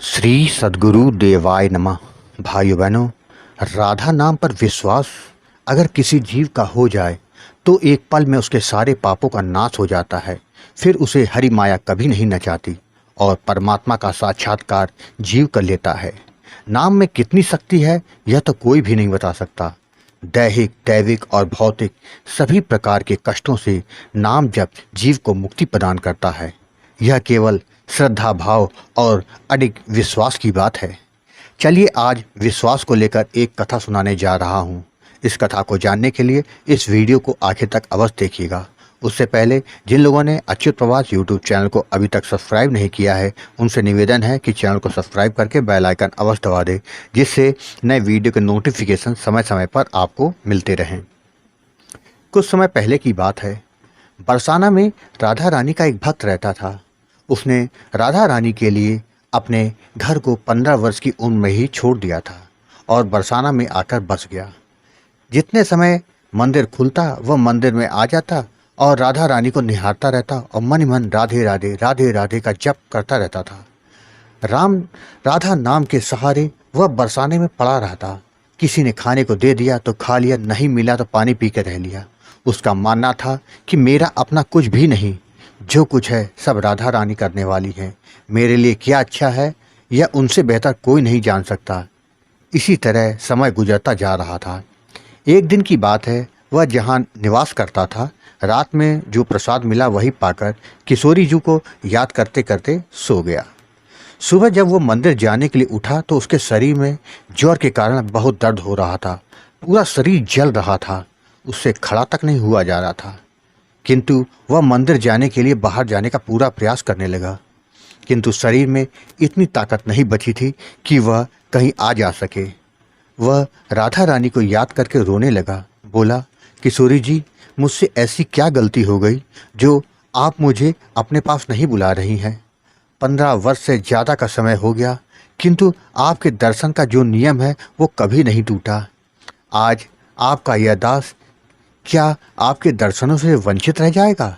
श्री सद्गुरु देवाय नमः। भाइयों बहनों, राधा नाम पर विश्वास अगर किसी जीव का हो जाए तो एक पल में उसके सारे पापों का नाश हो जाता है। फिर उसे हरि माया कभी नहीं नचाती और परमात्मा का साक्षात्कार जीव कर लेता है। नाम में कितनी शक्ति है यह तो कोई भी नहीं बता सकता। दैहिक, दैविक और भौतिक सभी प्रकार के कष्टों से नाम जप जीव को मुक्ति प्रदान करता है। यह केवल श्रद्धा भाव और अडिग विश्वास की बात है। चलिए आज विश्वास को लेकर एक कथा सुनाने जा रहा हूँ। इस कथा को जानने के लिए इस वीडियो को आखिर तक अवश्य देखिएगा। उससे पहले जिन लोगों ने अच्युत प्रवास यूट्यूब चैनल को अभी तक सब्सक्राइब नहीं किया है उनसे निवेदन है कि चैनल को सब्सक्राइब करके बेल आइकन अवश्य दबा दें, जिससे नए वीडियो के नोटिफिकेशन समय समय पर आपको मिलते रहें। कुछ समय पहले की बात है। बरसाना में राधा रानी का एक भक्त रहता था। उसने राधा रानी के लिए अपने घर को 15 वर्ष की उम्र में ही छोड़ दिया था और बरसाना में आकर बस गया। जितने समय मंदिर खुलता वह मंदिर में आ जाता और राधा रानी को निहारता रहता और मन ही मन राधे राधे राधे राधे का जप करता रहता था। राधा नाम के सहारे वह बरसाने में पड़ा रहता। किसी ने खाने को दे दिया तो खा लिया, नहीं मिला तो पानी पी के रह लिया। उसका मानना था कि मेरा अपना कुछ भी नहीं, जो कुछ है सब राधा रानी करने वाली है। मेरे लिए क्या अच्छा है यह उनसे बेहतर कोई नहीं जान सकता। इसी तरह समय गुजरता जा रहा था। एक दिन की बात है, वह जहाँ निवास करता था, रात में जो प्रसाद मिला वही पाकर किशोरी जी को याद करते करते सो गया। सुबह जब वो मंदिर जाने के लिए उठा तो उसके शरीर में ज्वर के कारण बहुत दर्द हो रहा था। पूरा शरीर जल रहा था। उससे खड़ा तक नहीं हुआ जा रहा था। किंतु वह मंदिर जाने के लिए बाहर जाने का पूरा प्रयास करने लगा, किंतु शरीर में इतनी ताकत नहीं बची थी कि वह कहीं आ जा सके। वह राधा रानी को याद करके रोने लगा। बोला, किशोरी जी, मुझसे ऐसी क्या गलती हो गई जो आप मुझे अपने पास नहीं बुला रही हैं? 15 वर्ष से ज़्यादा का समय हो गया, किंतु आपके दर्शन का जो नियम है वो कभी नहीं टूटा। आज आपका यह दास क्या आपके दर्शनों से वंचित रह जाएगा?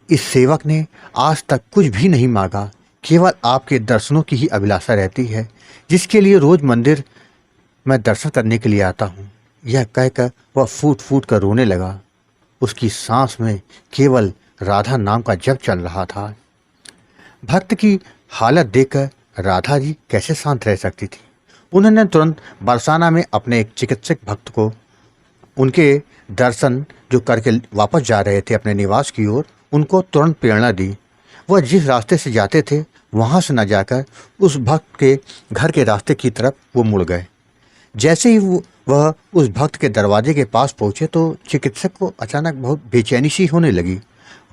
इस सेवक ने आज तक कुछ भी नहीं मांगा, केवल आपके दर्शनों की ही अभिलाषा रहती है, जिसके लिए रोज मंदिर में दर्शन करने के लिए आता हूँ। यह कहकर वह फूट फूट कर रोने लगा। उसकी सांस में केवल राधा नाम का जप चल रहा था। भक्त की हालत देखकर राधा जी कैसे शांत रह सकती थी। उन्होंने तुरंत बरसाना में अपने एक चिकित्सक भक्त को उनके दर्शन जो करके वापस जा रहे थे अपने निवास की ओर, उनको तुरंत प्रेरणा दी। वह जिस रास्ते से जाते थे वहाँ से न जाकर उस भक्त के घर के रास्ते की तरफ वो मुड़ गए। जैसे ही वह उस भक्त के दरवाजे के पास पहुँचे तो चिकित्सक को अचानक बहुत बेचैनी सी होने लगी।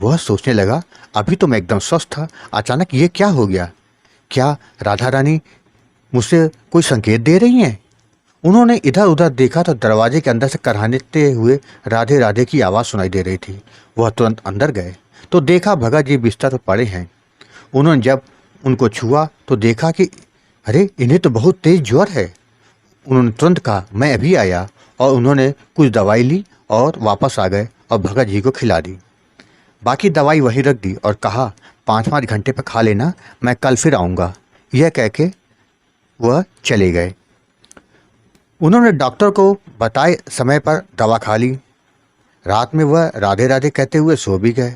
वह सोचने लगा, अभी तो मैं एकदम स्वस्थ था, अचानक ये क्या हो गया? क्या राधा रानी मुझसे कोई संकेत दे रही हैं? उन्होंने इधर उधर देखा तो दरवाजे के अंदर से करहाते हुए राधे राधे की आवाज़ सुनाई दे रही थी। वह तुरंत अंदर गए तो देखा भगत जी बिस्तर पर पड़े हैं। उन्होंने जब उनको छुआ तो देखा कि अरे, इन्हें तो बहुत तेज ज्वर है। उन्होंने तुरंत कहा, मैं अभी आया, और उन्होंने कुछ दवाई ली और वापस आ गए और भगत जी को खिला दी। बाकी दवाई वहीं रख दी और कहा, 5-5 घंटे पर खा लेना, मैं कल फिर आऊँगा। यह कह के वह चले गए। उन्होंने डॉक्टर को बताए समय पर दवा खा ली। रात में वह राधे राधे कहते हुए सो भी गए।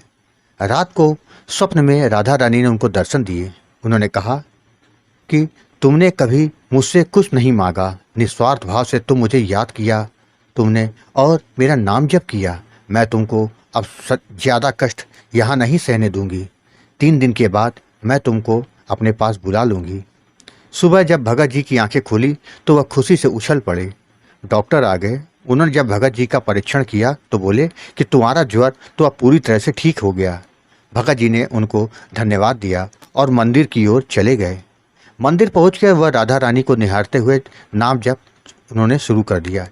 रात को स्वप्न में राधा रानी ने उनको दर्शन दिए। उन्होंने कहा कि तुमने कभी मुझसे कुछ नहीं मांगा, निस्वार्थ भाव से तुम मुझे याद किया तुमने और मेरा नाम जप किया। मैं तुमको अब ज़्यादा कष्ट यहाँ नहीं सहने दूंगी। 3 दिन के बाद मैं तुमको अपने पास बुला लूँगी। सुबह जब भगत जी की आंखें खुली तो वह खुशी से उछल पड़े। डॉक्टर आ गए। उन्होंने जब भगत जी का परीक्षण किया तो बोले कि तुम्हारा ज्वर तो अब पूरी तरह से ठीक हो गया। भगत जी ने उनको धन्यवाद दिया और मंदिर की ओर चले गए। मंदिर पहुंचकर वह राधा रानी को निहारते हुए नाम जप उन्होंने शुरू कर दिया।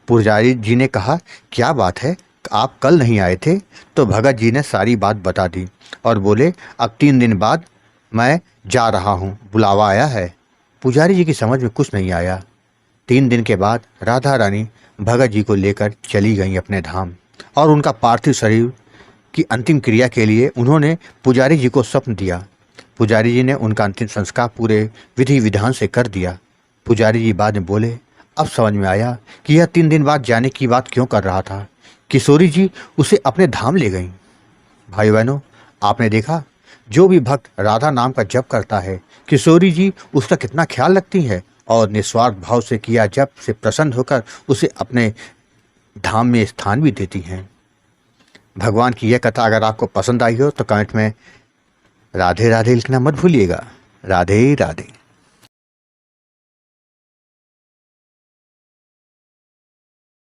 पुजारी जी ने कहा, क्या बात है, आप कल नहीं आए थे? तो भगत जी ने सारी बात बता दी और बोले, अब 3 दिन बाद मैं जा रहा हूँ, बुलावा आया है। पुजारी जी की समझ में कुछ नहीं आया। 3 दिन के बाद राधा रानी भगत जी को लेकर चली गईं अपने धाम और उनका पार्थिव शरीर की अंतिम क्रिया के लिए उन्होंने पुजारी जी को स्वप्न दिया। पुजारी जी ने उनका अंतिम संस्कार पूरे विधि विधान से कर दिया। पुजारी जी बाद में बोले, अब समझ में आया कि यह 3 दिन बाद जाने की बात क्यों कर रहा था। किशोरी जी उसे अपने धाम ले गईं। भाई बहनों, आपने देखा, जो भी भक्त राधा नाम का जप करता है, किशोरी जी उसका कितना ख्याल रखती है और निस्वार्थ भाव से किया जप से प्रसन्न होकर उसे अपने धाम में स्थान भी देती हैं। भगवान की यह कथा अगर आपको पसंद आई हो तो कमेंट में राधे राधे लिखना मत भूलिएगा। राधे राधे।